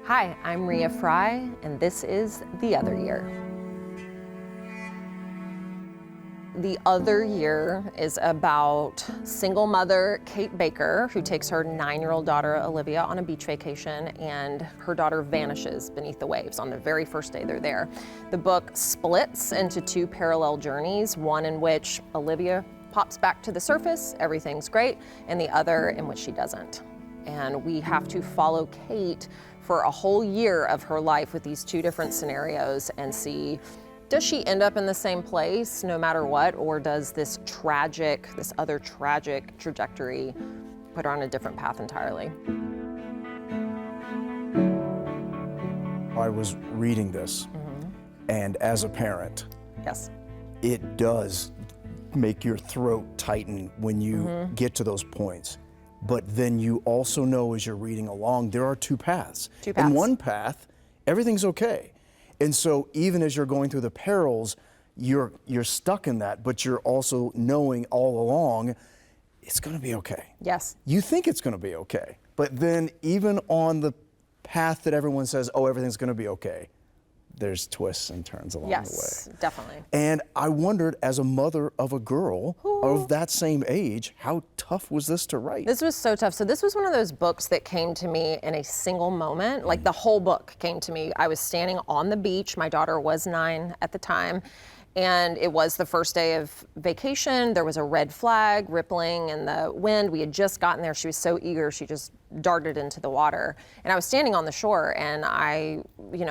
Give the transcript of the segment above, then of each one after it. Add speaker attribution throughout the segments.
Speaker 1: Hi, I'm Rea Frey, and this is The Other Year. The Other Year is about single mother Kate Baker, who takes her 9-year-old daughter Olivia on a beach vacation, and her daughter vanishes beneath the waves on the very first day they're there. The book splits into two parallel journeys, one in which Olivia pops back to the surface, everything's great, and the other in which she doesn't. And we have to follow Kate for a whole year of her life with these two different scenarios and see, does she end up in the same place no matter what, or does this other tragic trajectory put her on a different path entirely?
Speaker 2: I was reading this, and as a parent,
Speaker 1: Yes.
Speaker 2: it does make your throat tighten when you get to those points. But then you also know as you're reading along, there are two paths.
Speaker 1: Two paths.
Speaker 2: In one path, everything's okay. And so even as you're going through the perils, you're stuck in that, but you're also knowing all along, it's gonna be okay.
Speaker 1: Yes.
Speaker 2: You think it's gonna be okay. But then even on the path that everyone says, oh, everything's gonna be okay, there's twists and turns along the way.
Speaker 1: Yes, definitely.
Speaker 2: And I wondered, as a mother of a girl of that same age, how tough was this to write?
Speaker 1: This was so tough. So this was one of those books that came to me in a single moment. Like the whole book came to me. I was standing on the beach. My daughter was 9 at the time. And it was the first day of vacation. There was a red flag rippling in the wind. We had just gotten there. She was so eager, she just darted into the water. And I was standing on the shore and I,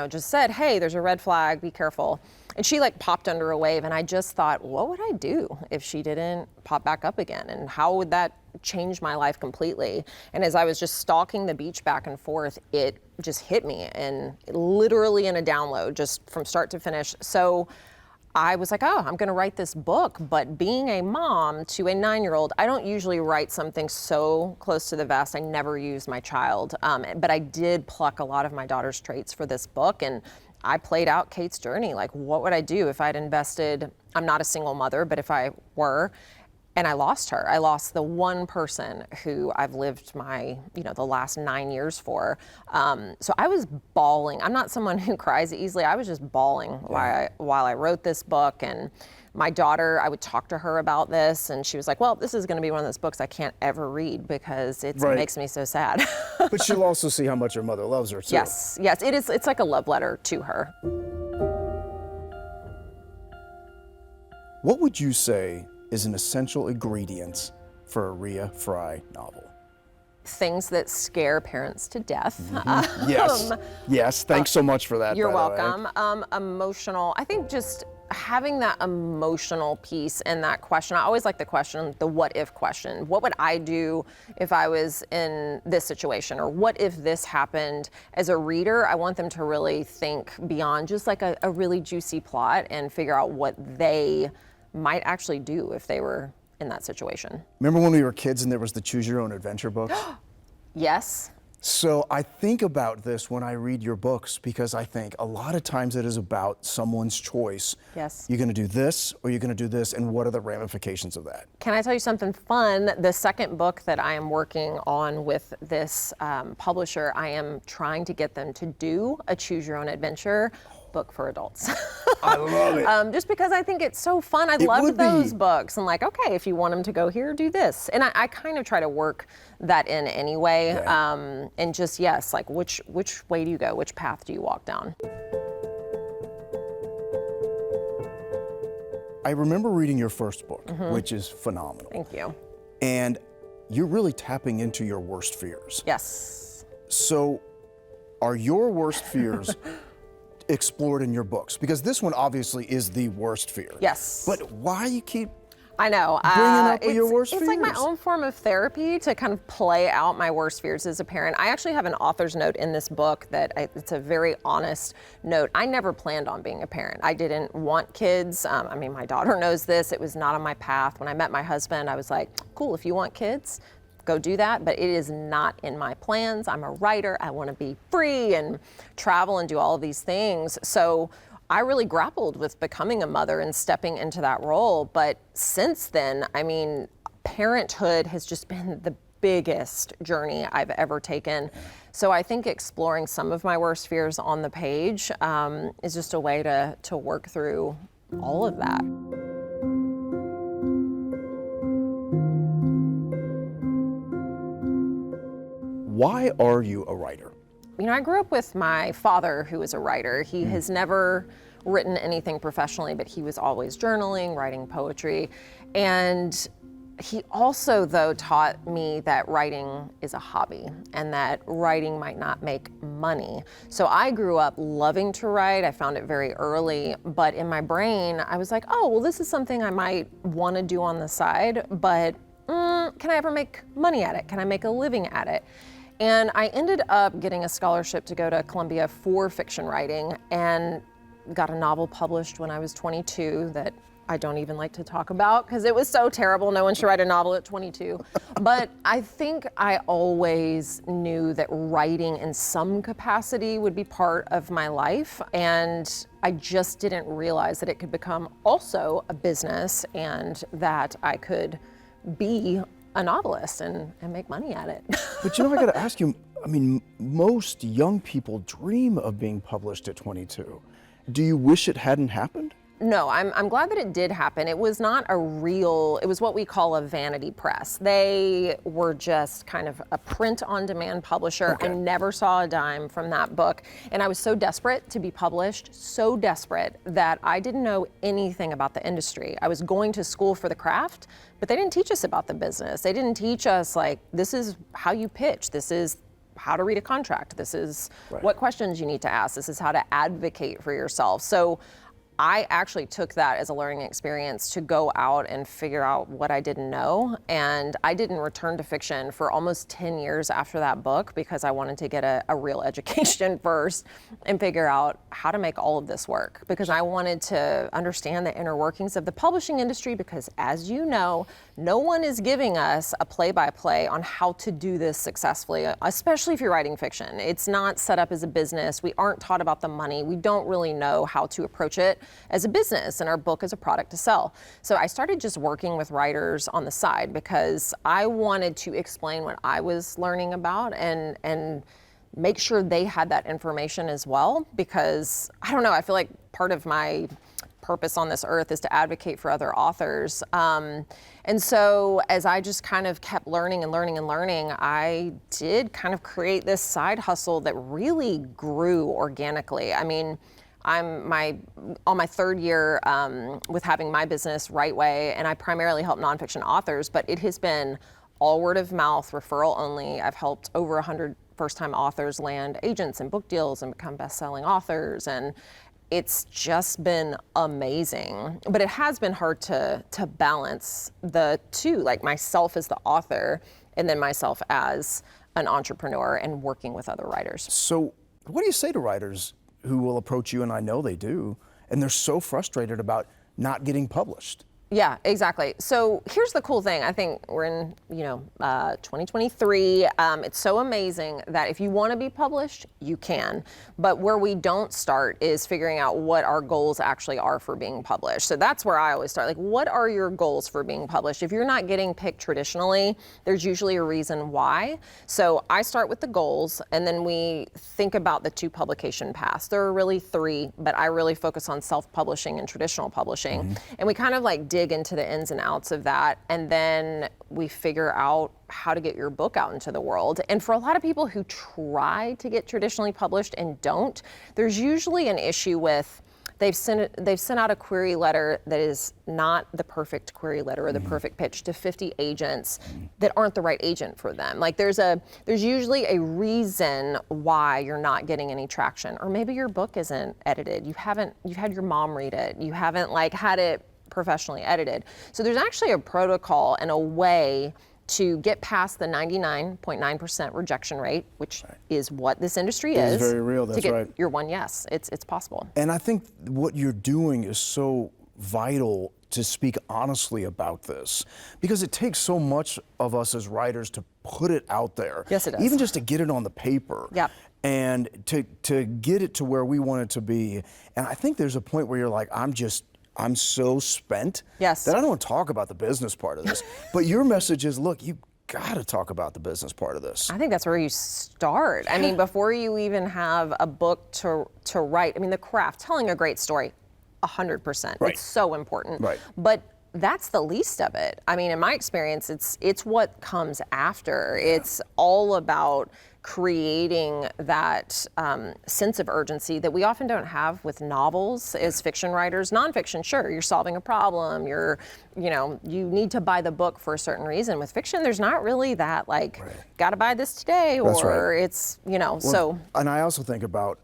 Speaker 1: just said, hey, there's a red flag, be careful. And she popped under a wave, and I just thought, what would I do if she didn't pop back up again? And how would that change my life completely? And as I was just stalking the beach back and forth, it just hit me, and literally in a download, just from start to finish. So I was like, oh, I'm gonna write this book. But being a mom to a 9-year-old, I don't usually write something so close to the vest. I never use my child, but I did pluck a lot of my daughter's traits for this book, and I played out Kate's journey. Like, what would I do if I'd invested, I'm not a single mother, but if I were, and I lost her. I lost the one person who I've lived my, the last 9 years for. So I was bawling. I'm not someone who cries easily. I was just bawling while I wrote this book. And my daughter, I would talk to her about this, and she was like, well, this is gonna be one of those books I can't ever read because it makes me so sad.
Speaker 2: But she'll also see how much her mother loves her too.
Speaker 1: Yes, it is. It's like a love letter to her.
Speaker 2: What would you say is an essential ingredient for a Rea Frey novel?
Speaker 1: Things that scare parents to death.
Speaker 2: Yes, thanks so much for that.
Speaker 1: You're
Speaker 2: by the way.
Speaker 1: welcome. Emotional, I think just having that emotional piece and that question. I always like the question, the what if question. What would I do if I was in this situation? Or what if this happened? As a reader, I want them to really think beyond just like a really juicy plot and figure out what they might actually do if they were in that situation.
Speaker 2: Remember when we were kids and there was the Choose Your Own Adventure books?
Speaker 1: Yes.
Speaker 2: So I think about this when I read your books, because I think a lot of times it is about someone's choice.
Speaker 1: Yes.
Speaker 2: You're gonna do this or you're gonna do this, and what are the ramifications of that?
Speaker 1: Can I tell you something fun? The second book that I am working on with this publisher, I am trying to get them to do a Choose Your Own Adventure book for adults.
Speaker 2: I love it.
Speaker 1: Just because I think it's so fun. I love those books. And like, okay, if you want them to go here, do this. And I kind of try to work that in anyway.
Speaker 2: Yeah.
Speaker 1: And just, yes, like which way do you go? Which path do you walk down?
Speaker 2: I remember reading your first book, which is phenomenal.
Speaker 1: Thank you.
Speaker 2: And you're really tapping into your worst fears.
Speaker 1: Yes.
Speaker 2: So are your worst fears explored in your books? Because this one obviously is the worst fear.
Speaker 1: Yes.
Speaker 2: But why you keep
Speaker 1: I know.
Speaker 2: Bringing up your worst
Speaker 1: It's
Speaker 2: fears.
Speaker 1: like my own form of therapy to kind of play out my worst fears as a parent. I actually have an author's note in this book that it's a very honest note. I never planned on being a parent. I didn't want kids. I mean, my daughter knows this. It was not on my path. When I met my husband, I was like, cool, if you want kids, go do that, but it is not in my plans. I'm a writer. I want to be free and travel and do all of these things. So I really grappled with becoming a mother and stepping into that role. But since then, I mean, parenthood has just been the biggest journey I've ever taken. So I think exploring some of my worst fears on the page is just a way to work through all of that.
Speaker 2: Why are you a writer?
Speaker 1: You know, I grew up with my father, who is a writer. He has never written anything professionally, but he was always journaling, writing poetry. And he also, though, taught me that writing is a hobby and that writing might not make money. So I grew up loving to write. I found it very early, but in my brain, I was like, oh, well, this is something I might want to do on the side, but can I ever make money at it? Can I make a living at it? And I ended up getting a scholarship to go to Columbia for fiction writing and got a novel published when I was 22 that I don't even like to talk about because it was so terrible. No one should write a novel at 22. But I think I always knew that writing in some capacity would be part of my life. And I just didn't realize that it could become also a business and that I could be a novelist and make money at it.
Speaker 2: But you know, I gotta ask you, I mean, most young people dream of being published at 22. Do you wish it hadn't happened?
Speaker 1: No, I'm glad that it did happen. It was not a real, it was what we call a vanity press. They were just kind of a print-on-demand publisher.
Speaker 2: Okay.
Speaker 1: I never saw a dime from that book. And I was so desperate to be published, so desperate that I didn't know anything about the industry. I was going to school for the craft, but they didn't teach us about the business. They didn't teach us, like, this is how you pitch. This is how to read a contract. This is what questions you need to ask. This is how to advocate for yourself. So I actually took that as a learning experience to go out and figure out what I didn't know. And I didn't return to fiction for almost 10 years after that book because I wanted to get a real education first and figure out how to make all of this work. Because I wanted to understand the inner workings of the publishing industry because, as you know, no one is giving us a play-by-play on how to do this successfully, especially if you're writing fiction. It's not set up as a business. We aren't taught about the money. We don't really know how to approach it as a business, and our book is a product to sell. So I started just working with writers on the side because I wanted to explain what I was learning about and make sure they had that information as well, because I don't know, I feel like part of my purpose on this earth is to advocate for other authors. And so as I just kind of kept learning and learning and learning, I did kind of create this side hustle that really grew organically. I mean, I'm on my third year with having my business Right Way, and I primarily help nonfiction authors, but it has been all word of mouth, referral only. I've helped over 100 first-time authors land agents and book deals and become best-selling authors, and it's just been amazing. But it has been hard to balance the two, like myself as the author and then myself as an entrepreneur and working with other writers.
Speaker 2: So what do you say to writers who will approach you, and I know they do, and they're so frustrated about not getting published?
Speaker 1: Yeah, exactly. So here's the cool thing. I think we're in, 2023. It's so amazing that if you want to be published, you can. But where we don't start is figuring out what our goals actually are for being published. So that's where I always start. Like, what are your goals for being published? If you're not getting picked traditionally, there's usually a reason why. So I start with the goals, and then we think about the two publication paths. There are really three, but I really focus on self-publishing and traditional publishing. Mm-hmm. And we kind of like dig into the ins and outs of that, and then we figure out how to get your book out into the world. And for a lot of people who try to get traditionally published and don't, there's usually an issue with they've sent out a query letter that is not the perfect query letter or the perfect pitch to 50 agents that aren't the right agent for them. Like there's usually a reason why you're not getting any traction, or maybe your book isn't edited. You've had your mom read it. You haven't like had it professionally edited. So there's actually a protocol and a way to get past the 99.9% rejection rate, which is what this industry is.
Speaker 2: It's very real, that's
Speaker 1: to get
Speaker 2: right.
Speaker 1: your one yes, it's possible.
Speaker 2: And I think what you're doing is so vital to speak honestly about this, because it takes so much of us as writers to put it out there.
Speaker 1: Yes, it does.
Speaker 2: Even just to get it on the paper.
Speaker 1: Yep.
Speaker 2: And to get it to where we want it to be. And I think there's a point where you're like, I'm so spent
Speaker 1: Yes.
Speaker 2: that I don't want to talk about the business part of this. But your message is, look, you got to talk about the business part of this.
Speaker 1: I think that's where you start. I mean, before you even have a book to write, I mean, the craft, telling a great story, 100%.
Speaker 2: Right.
Speaker 1: It's so important.
Speaker 2: Right.
Speaker 1: But that's the least of it. I mean, in my experience, it's what comes after. Yeah. It's all about creating that sense of urgency that we often don't have with novels as fiction writers. Nonfiction, sure, you're solving a problem, you need to buy the book for a certain reason. With fiction, there's not really that, like, gotta buy this today,
Speaker 2: That's
Speaker 1: or
Speaker 2: right.
Speaker 1: it's, so.
Speaker 2: And I also think about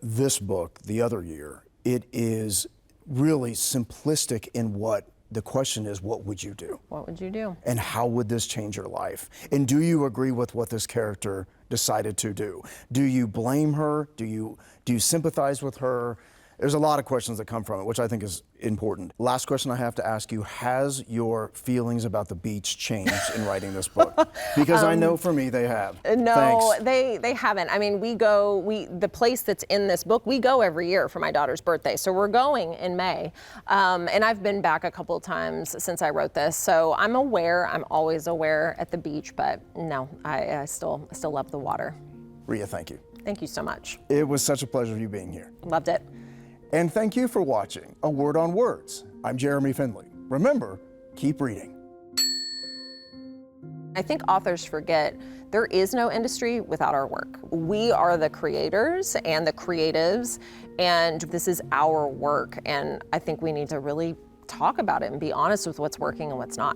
Speaker 2: this book, The Other Year. It is really simplistic in what the question is, what would you do?
Speaker 1: What would you do?
Speaker 2: And how would this change your life? And do you agree with what this character decided to do? Do you blame her? Do you sympathize with her? There's a lot of questions that come from it, which I think is important. Last question I have to ask you, has your feelings about the beach changed in writing this book? Because I know for me they have.
Speaker 1: No,
Speaker 2: Thanks.
Speaker 1: they haven't. I mean, the place that's in this book, we go every year for my daughter's birthday. So we're going in May. And I've been back a couple of times since I wrote this. So I'm always aware at the beach, but no, I still love the water.
Speaker 2: Rea, thank you.
Speaker 1: Thank you so much.
Speaker 2: It was such a pleasure you being here.
Speaker 1: Loved it.
Speaker 2: And thank you for watching A Word on Words. I'm Jeremy Finley. Remember, keep reading.
Speaker 1: I think authors forget there is no industry without our work. We are the creators and the creatives, and this is our work. And I think we need to really talk about it and be honest with what's working and what's not.